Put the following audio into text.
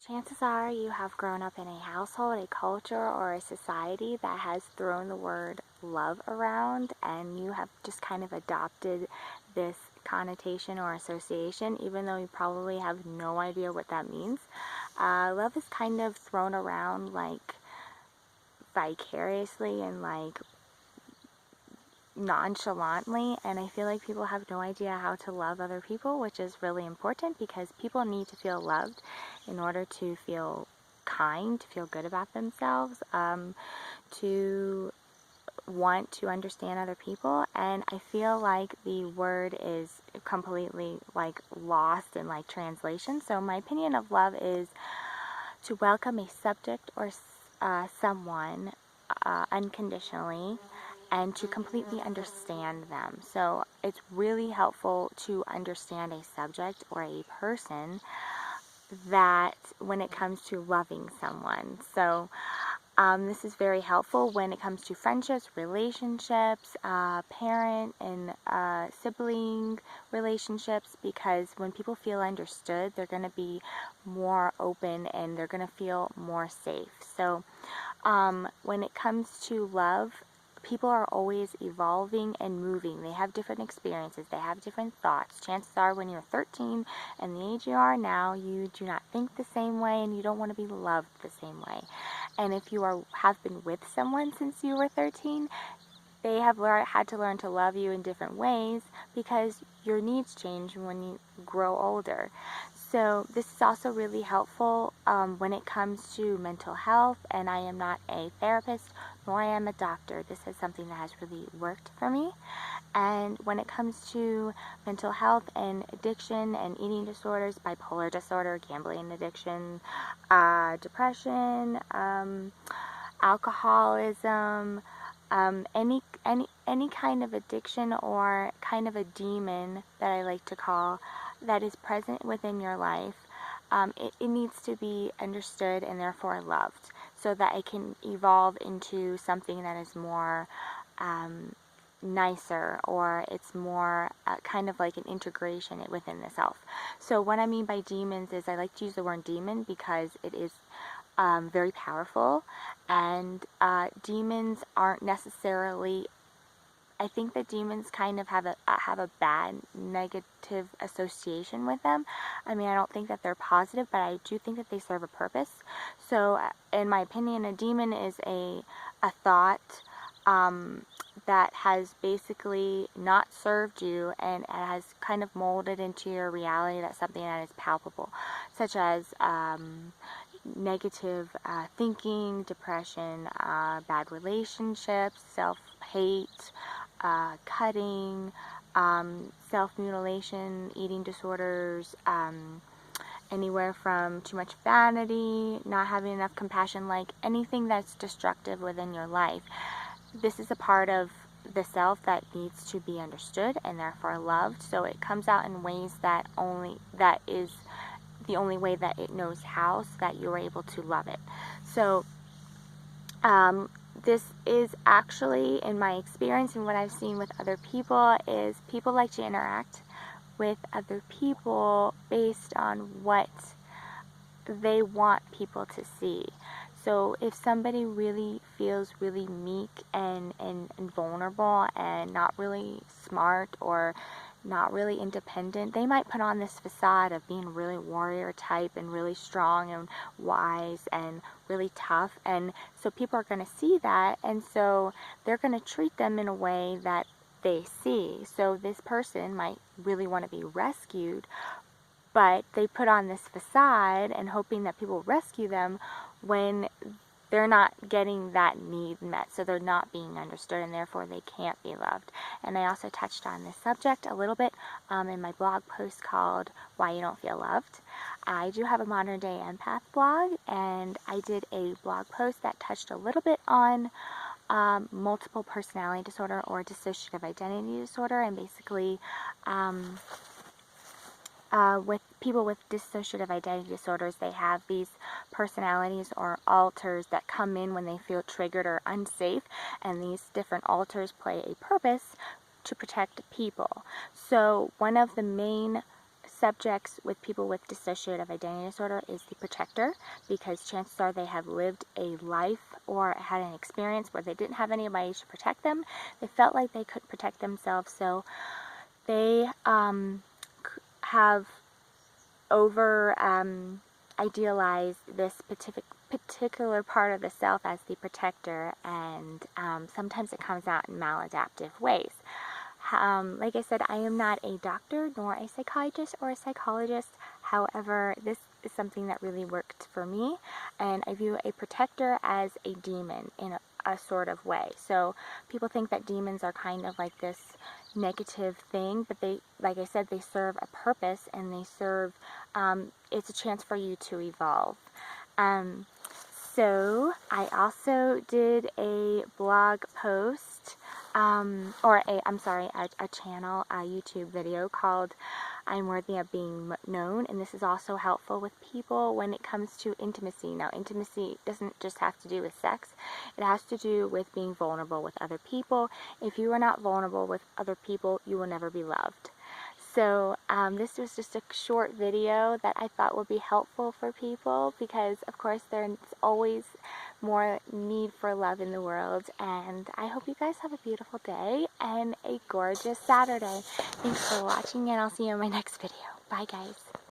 Chances are you have grown up in a household, a culture, or a society that has thrown the word love around, and you have just kind of adopted this connotation or association, even though you probably have no idea what that means. Love is kind of thrown around like vicariously and like nonchalantly, and I feel like people have no idea how to love other people, which is really important because people need to feel loved in order to feel kind, to feel good about themselves, to want to understand other people. And I feel like the word is completely like lost in like translation. So my opinion of love is to welcome a subject or someone unconditionally and to completely understand them. So it's really helpful to understand a subject or a person that when it comes to loving someone. So this is very helpful when it comes to friendships, relationships, parent and sibling relationships, because when people feel understood, they're going to be more open and they're going to feel more safe. So when it comes to love, people are always evolving and moving. They have different experiences. They have different thoughts. Chances are when you're 13 and the age you are now, you do not think the same way and you don't want to be loved the same way. And if you have been with someone since you were 13, they have had to learn to love you in different ways because your needs change when you grow older. So this is also really helpful when it comes to mental health, and I am not a therapist nor I am a doctor. This is something that has really worked for me. And when it comes to mental health and addiction and eating disorders, bipolar disorder, gambling addiction, depression, alcoholism, any kind of addiction or kind of a demon that I like to call that is present within your life, it needs to be understood and therefore loved so that it can evolve into something that is more nicer, or it's more kind of like an integration within the self. So what I mean by demons is I like to use the word demon because it is very powerful, and demons aren't necessarily, I think that demons kind of have a bad negative association with them. I mean, I don't think that they're positive, but I do think that they serve a purpose. So in my opinion, a demon is a thought that has basically not served you and has kind of molded into your reality that's something that is palpable, such as negative thinking, depression, bad relationships, self-hate, cutting, self-mutilation, eating disorders, anywhere from too much vanity, not having enough compassion, like anything that's destructive within your life. This is a part of the self that needs to be understood and therefore loved. So it comes out in ways that is the only way that it knows how, so that you're able to love it. So this is actually, in my experience and what I've seen with other people, is people like to interact with other people based on what they want people to see. So if somebody really feels really meek and vulnerable and not really smart or not really independent, they might put on this facade of being really warrior type and really strong and wise and really tough, and so people are going to see that, and so they're going to treat them in a way that they see. So this person might really want to be rescued, but they put on this facade and hoping that people rescue them when they're not getting that need met, so they're not being understood and therefore they can't be loved. And I also touched on this subject a little bit in my blog post called Why You Don't Feel Loved. I do have a modern day empath blog, and I did a blog post that touched a little bit on multiple personality disorder or dissociative identity disorder, and basically with people with dissociative identity disorders, they have these personalities or alters that come in when they feel triggered or unsafe, and these different alters play a purpose to protect people. So one of the main subjects with people with dissociative identity disorder is the protector, because chances are they have lived a life or had an experience where they didn't have anybody to protect them. They felt like they couldn't protect themselves, so they have over idealized this particular part of the self as the protector, and sometimes it comes out in maladaptive ways. Like I said, I am not a doctor nor a psychiatrist or a psychologist. However, this is something that really worked for me, and I view a protector as a demon in a sort of way. So people think that demons are kind of like this negative thing, but they, like I said, they serve a purpose, and they serve, it's a chance for you to evolve. So I also did a blog post, a channel, a YouTube video called I'm Worthy of Being Known, and this is also helpful with people when it comes to intimacy. Now, intimacy doesn't just have to do with sex. It has to do with being vulnerable with other people. If you are not vulnerable with other people, you will never be loved. So this was just a short video that I thought would be helpful for people, because of course there's always more need for love in the world, and I hope you guys have a beautiful day and a gorgeous Saturday. Thanks for watching, and I'll see you in my next video. Bye guys.